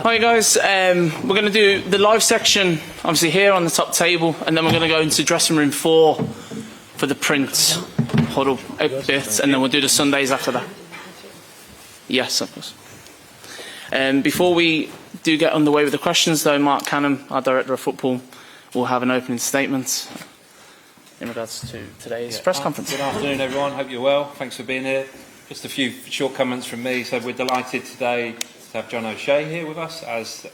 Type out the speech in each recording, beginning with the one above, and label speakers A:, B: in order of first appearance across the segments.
A: Hi guys, we're going to do the live section obviously here on the top table, and then we're going to go into dressing room 4 for the print huddle bit, and then we'll do the Sundays after that. Yes, of course. Before we do get underway with the questions though, Mark Canham, our Director of Football, will have an opening statement in regards to today's press conference.
B: Good afternoon everyone, hope you're well, thanks for being here. Just a few short comments from me. So we're delighted today to have John O'Shea here with us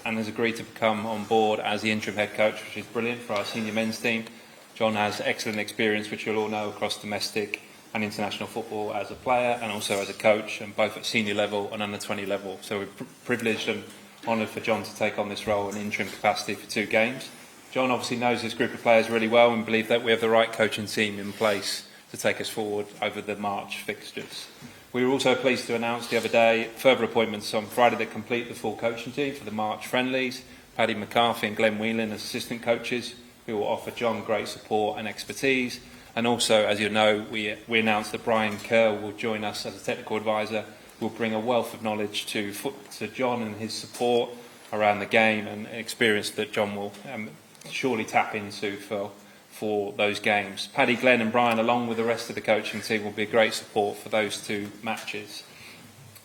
B: and has agreed to come on board as the interim head coach, which is brilliant for our senior men's team. John has excellent experience, which you'll all know, across domestic and international football as a player and also as a coach, and both at senior level and under 20 level. So we're privileged and honoured for John to take on this role in interim capacity for 2 games. John obviously knows this group of players really well and believe that we have the right coaching team in place to take us forward over the March fixtures. We were also pleased to announce the other day further appointments on Friday that complete the full coaching team for the March friendlies. Paddy McCarthy and Glenn Whelan as assistant coaches, who will offer John great support and expertise. And also, as you know, we announced that Brian Kerr will join us as a technical advisor, who will bring a wealth of knowledge to John and his support around the game and experience that John will surely tap into for those games. Paddy, Glenn and Brian, along with the rest of the coaching team, will be a great support for those 2 matches.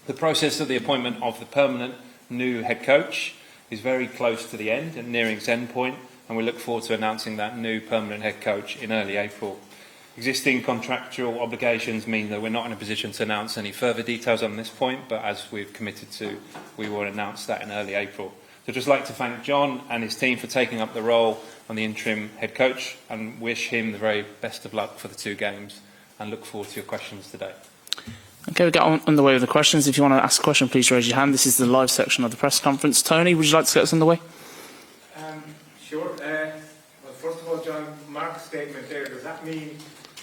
B: The process of the appointment of the permanent new head coach is very close to the end and nearing its end point, and we look forward to announcing that new permanent head coach in early April. Existing contractual obligations mean that we're not in a position to announce any further details on this point, but as we've committed to, we will announce that in early April. So I'd just like to thank John and his team for taking up the role on the interim head coach and wish him the very best of luck for the 2 games, and look forward to your questions today.
A: Okay, we'll get on underway with the questions. If you want to ask a question, please raise your hand. This is the live section of the press conference. Tony, would you like to get us underway?
C: Sure. Well, first of all, John, Mark's statement there, does that mean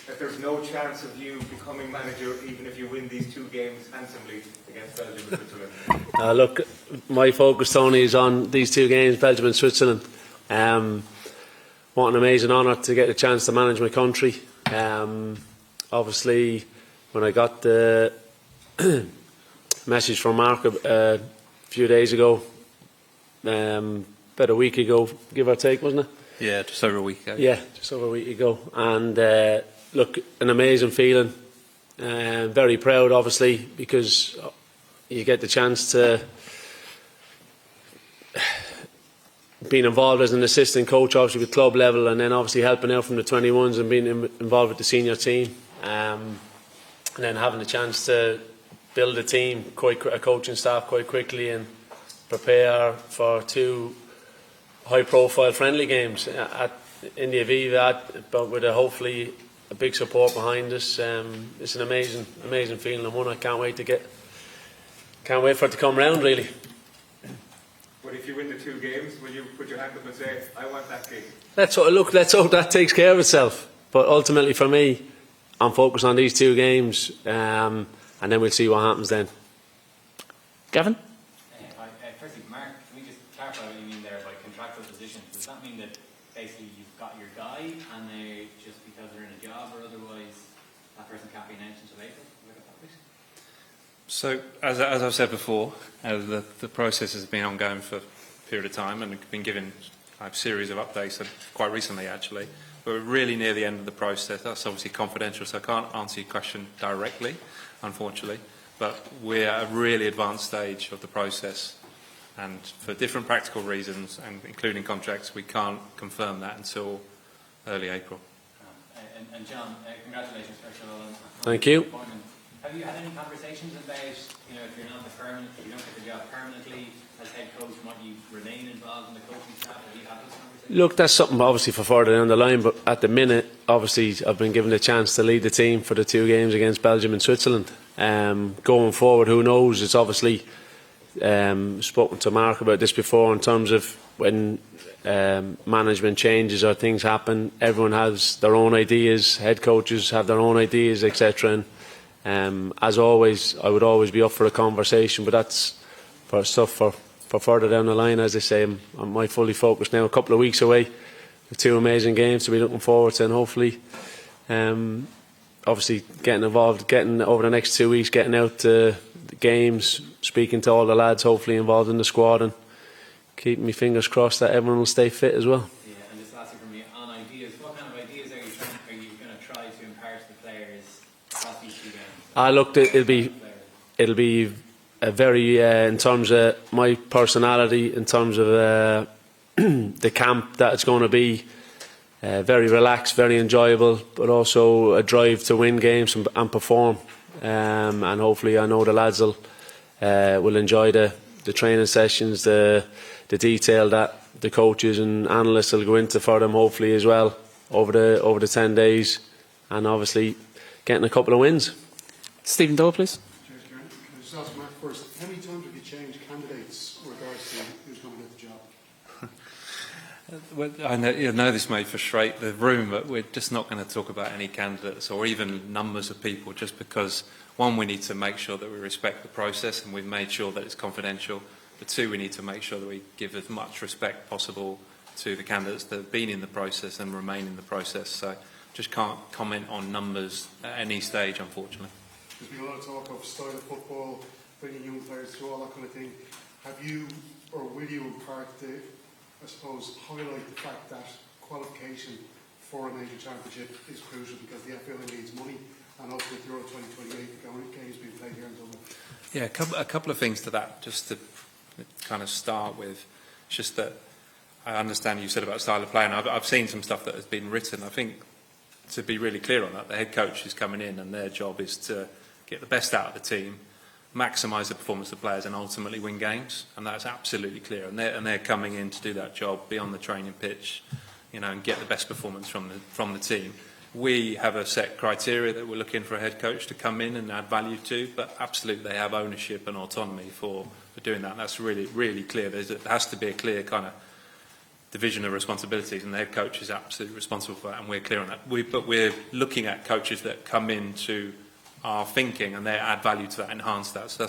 C: that there's no chance of you becoming manager even if you win these 2 games handsomely against Belgium and Switzerland?
D: Look, my focus, Tony, is on these 2 games, Belgium and Switzerland. What an amazing honour to get a chance to manage my country. Obviously, when I got the message from Mark a few days ago, about a week ago, give or take, wasn't it?
B: Yeah, just over a week ago.
D: Yeah, just over a week ago. And look, an amazing feeling. Very proud, obviously, because you get the chance to being involved as an assistant coach, obviously with club level, and then obviously helping out from the 21s and being involved with the senior team, and then having the chance to build a team, a coaching staff quite quickly, and prepare for 2 high-profile friendly games in the Aviva, but with hopefully a big support behind us. It's an amazing feeling, and one I can't wait for it to come round, really.
C: But if you win the 2 games, will you put your hand up and say, I want that gig?
D: Let's hope that takes care of itself. But ultimately for me, I'm focused on these 2 games, and then we'll see what happens then.
A: Gavin?
E: Firstly, Mark, can we just clarify what you mean there by contractual positions? Does that mean that basically you've got your guy and they just because they're in a job, or otherwise that person can't be announced until April?
B: So, as I've said before, the process has been ongoing for a period of time and been given a series of updates, quite recently actually. We're really near the end of the process. That's obviously confidential, so I can't answer your question directly, unfortunately. But we're at a really advanced stage of the process, and for different practical reasons, and including contracts, we can't confirm that until early April.
E: And John, congratulations first of all on
D: Thank you.
E: appointment. Have you had any conversations about, if you're not if you don't get the job permanently as head coach, might you remain involved in the coaching staff? Have you had those conversations?
D: Look, that's something obviously for further down the line, but at the minute, obviously, I've been given the chance to lead the team for the 2 games against Belgium and Switzerland. Going forward, who knows? It's obviously spoken to Mark about this before in terms of when management changes or things happen. Everyone has their own ideas. Head coaches have their own ideas, etc. And as always, I would always be up for a conversation, but that's for stuff for further down the line. As I say, I'm fully focused now. A couple of weeks away, with 2 amazing games to be looking forward to, and hopefully, obviously getting involved, getting over the next 2 weeks, getting out to the games, speaking to all the lads, hopefully involved in the squad, and keeping my fingers crossed that everyone will stay fit as well.
E: Yeah, and just lastly from me on ideas, what kind of ideas are you going to try to impart to the players across these 2 games?
D: It'll be a very in terms of my personality, in terms of the camp that it's going to be. Very relaxed, very enjoyable, but also a drive to win games and perform. And hopefully, I know the lads will enjoy the training sessions, the detail that the coaches and analysts will go into for them, hopefully as well over the 10 days, and obviously getting a couple of wins.
A: Stephen Doyle, please.
F: Cheers, Kieran. Can I just ask Mark first, how many times have you changed candidates with regards to who's going to get the job?
B: Well, I know this may frustrate the room, but we're just not going to talk about any candidates or even numbers of people, just because, one, we need to make sure that we respect the process and we've made sure that it's confidential, but 2, we need to make sure that we give as much respect possible to the candidates that have been in the process and remain in the process. So just can't comment on numbers at any stage, unfortunately.
F: There's been a lot of talk of style of football, bringing young players through, all that kind of thing. Have you, or will you impart I suppose, highlight the fact that qualification for a major championship is crucial because the FAI needs money, and also with Euro 2028, the games being played here in Dublin?
B: Yeah, a couple of things to that, just to kind of start with. It's just that I understand you said about style of play, and I've seen some stuff that has been written. I think, to be really clear on that, the head coach is coming in and their job is to get the best out of the team, maximise the performance of the players and ultimately win games, and that's absolutely clear. And they're coming in to do that job, be on the training pitch, and get the best performance from the team. We have a set criteria that we're looking for a head coach to come in and add value to, but absolutely they have ownership and autonomy for doing that. And that's really, really clear. There has to be a clear kind of division of responsibilities, and the head coach is absolutely responsible for that, and we're clear on that. But we're looking at coaches that come into our thinking and they add value to that, enhance that. So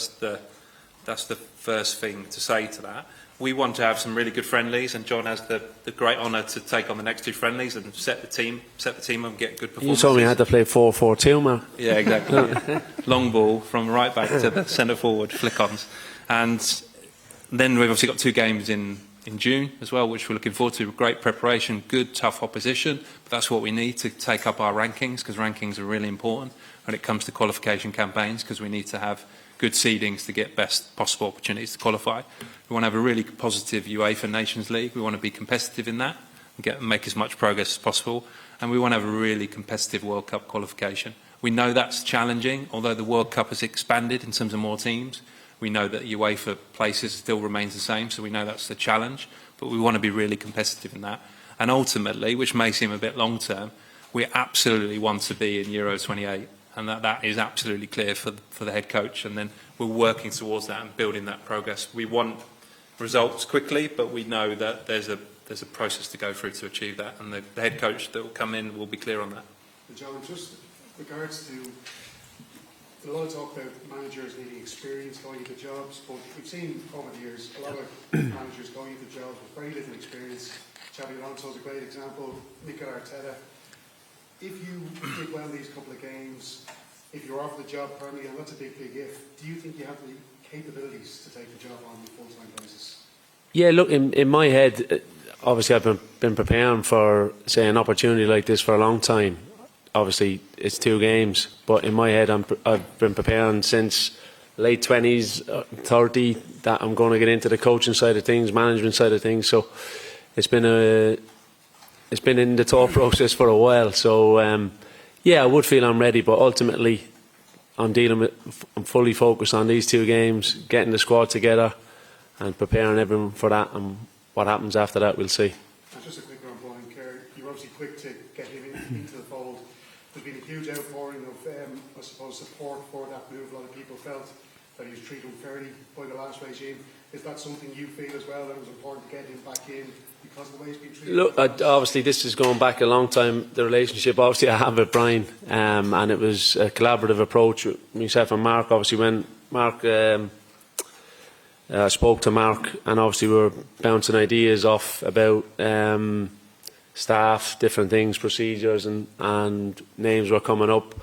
B: that's the first thing to say to that. We want to have some really good friendlies, and John has the great honour to take on the next 2 friendlies and set the team up and get good performances.
D: You told me I had to play 4-4-2, man.
B: Yeah, exactly. Long ball from right back to the centre forward, flick-ons. And then we've obviously got 2 games in June as well, which we're looking forward to. Great preparation, good, tough opposition. But that's what we need to take up our rankings, because rankings are really important when it comes to qualification campaigns, because we need to have good seedings to get best possible opportunities to qualify. We want to have a really positive UEFA Nations League. We want to be competitive in that and make as much progress as possible. And we want to have a really competitive World Cup qualification. We know that's challenging, although the World Cup has expanded in terms of more teams. We know that UEFA places still remains the same, so we know that's the challenge. But we want to be really competitive in that. And ultimately, which may seem a bit long term, we absolutely want to be in Euro 28. And that is absolutely clear for the head coach. And then we're working towards that and building that progress. We want results quickly, but we know that there's a process to go through to achieve that. And the head coach that will come in will be clear on that.
F: John, just regards to a lot of talk about managers needing experience going into jobs, but we've seen over the years a lot of managers going into jobs with very little experience. Xabi Alonso is a great example, Mikel Arteta. If you did well these couple of games, if you're offered the job permanently, and that's a big if, do you think you have the capabilities to take the job on a full-time basis?
D: Yeah, look, in my head, obviously I've been preparing for, say, an opportunity like this for a long time. Obviously, it's 2 games, but in my head, I've been preparing since late 20s, 30, that I'm going to get into the coaching side of things, management side of things. So it's been in the thought process for a while. So yeah, I would feel I'm ready, but ultimately, I'm fully focused on these 2 games, getting the squad together, and preparing everyone for that. And what happens after that, we'll see.
F: And just a quick one, Brian Kerr. You were obviously quick to get him into the fold. There's been a huge outpouring of, I suppose, support for that move. A lot of people felt that he was treated unfairly by the last regime. Is that something you feel as well, that it was important to get him back in because of the way he's been treated?
D: Look, obviously this is going back a long time, the relationship obviously I have with Brian, and it was a collaborative approach with myself and Mark. Obviously when Mark spoke to Mark, and obviously we were bouncing ideas off about staff, different things, procedures, and names were coming up.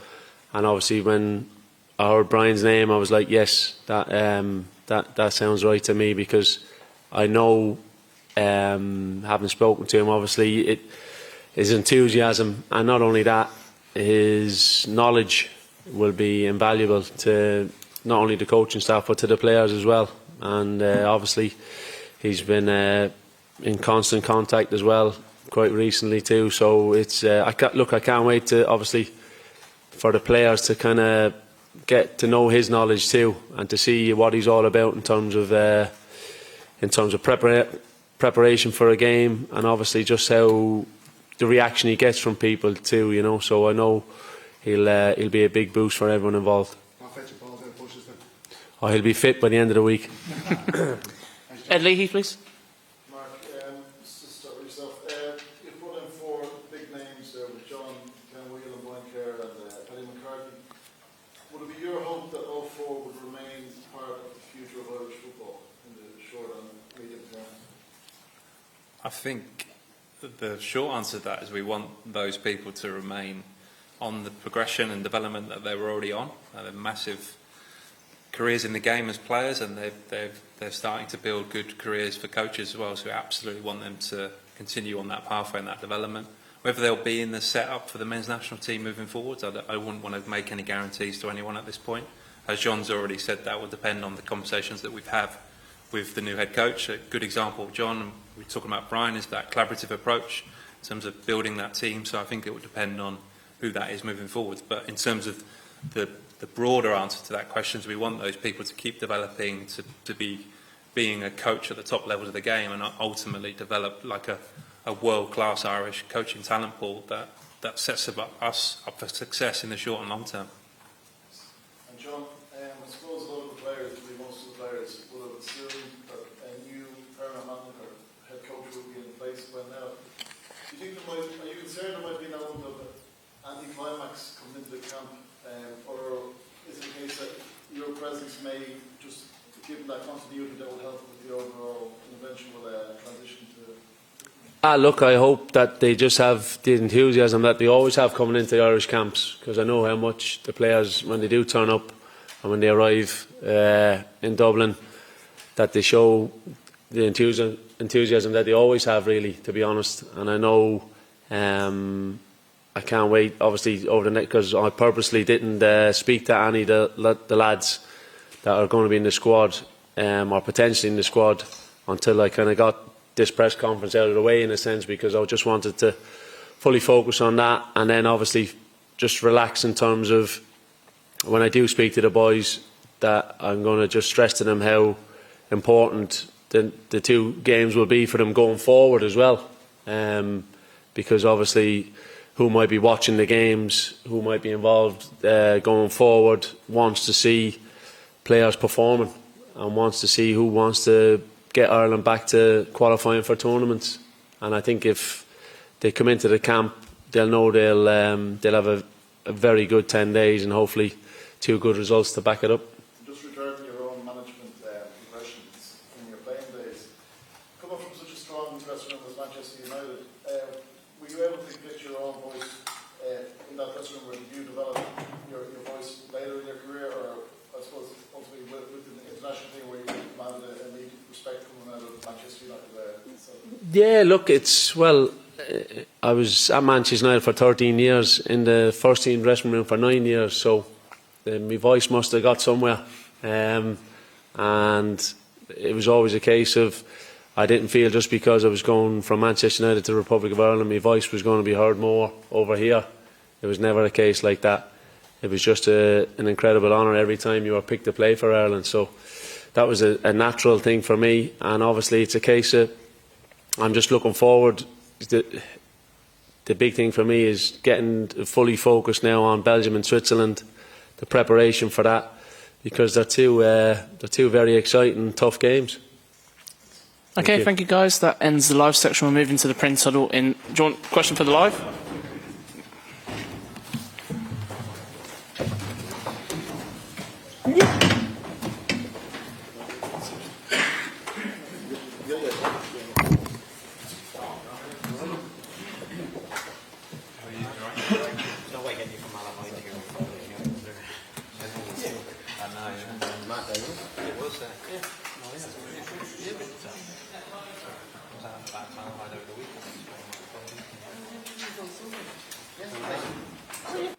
D: And obviously when I heard Brian's name, I was like, yes, that sounds right to me, because I know having spoken to him, obviously, his enthusiasm, and not only that, his knowledge will be invaluable to not only the coaching staff but to the players as well. And obviously he's been in constant contact as well quite recently too, so it's I can't wait to, obviously, for the players to kind of get to know his knowledge too, and to see what he's all about in terms of preparation for a game, and obviously just how the reaction he gets from people too, you know. So I know he'll be a big boost for everyone involved.
F: I'll fetch a ball down bushes then.
D: Oh, he'll be fit by the end of the week.
A: Ed Leahy, please.
G: Mark, just to start with yourself, you've brought in 4 big names there with John, Ken Wheel and Enquires and Paddy McCarthy. Would it be your hope that all 4 would remain part of the future of Irish football in the short and medium term?
B: I think the short answer to that is we want those people to remain on the progression and development that they were already on. They're massive careers in the game as players, and they're starting to build good careers for coaches as well, so we absolutely want them to continue on that pathway and that development. Whether they'll be in the setup for the men's national team moving forwards, I wouldn't want to make any guarantees to anyone at this point. As John's already said, that will depend on the conversations that we've had with the new head coach. A good example of John, and we're talking about Brian, is that collaborative approach in terms of building that team, so I think it will depend on who that is moving forwards. But in terms of the broader answer to that question is we want those people to keep developing, to be being a coach at the top levels of the game, and ultimately develop like a world-class Irish coaching talent pool that sets us up for success in the short and long term.
G: And John, I suppose a lot of the players, maybe most of the players, would have assumed that a new permanent manager or head coach would be in place by now. Do you think are you concerned there might be an element of anti-climax coming into the camp, or is it a case that your presence may just give that continuity that will help with the overall eventual transition to?
D: Look, I hope that they just have the enthusiasm that they always have coming into the Irish camps, because I know how much the players, when they do turn up and when they arrive in Dublin, that they show the enthusiasm that they always have, really, to be honest. And I know I can't wait, obviously, over the next, because I purposely didn't speak to any of the lads that are going to be in the squad or potentially in the squad until I kind of got this press conference out of the way, in a sense, because I just wanted to fully focus on that, and then obviously just relax in terms of when I do speak to the boys, that I'm going to just stress to them how important the 2 games will be for them going forward as well, because obviously who might be watching the games, who might be involved going forward, wants to see players performing and wants to see who wants to get Ireland back to qualifying for tournaments. And I think if they come into the camp, they'll know they'll have a very good 10 days and hopefully 2 good results to back it up.
G: Just regarding your own management impressions in your playing days, coming from such a strong dressing room as Manchester United, were you able to get your own voice in that dressing room, or did you develop your voice later in your career, or I suppose ultimately with the international team where you commanded an immediate respect coming out of Manchester United?
D: Yeah, look, I was at Manchester United for 13 years, in the first team dressing room for 9 years, so my voice must have got somewhere, and it was always a case of I didn't feel just because I was going from Manchester United to the Republic of Ireland my voice was going to be heard more over here. It was never a case like that. It was just an incredible honour every time you were picked to play for Ireland, so that was a natural thing for me. And obviously it's a case of I'm just looking forward. The big thing for me is getting fully focused now on Belgium and Switzerland, the preparation for that, because they're two very exciting, tough games.
A: Okay, thank you guys. That ends the live section. We're moving to the print huddle. Do you want a question for the live?
B: was out about over the weekend.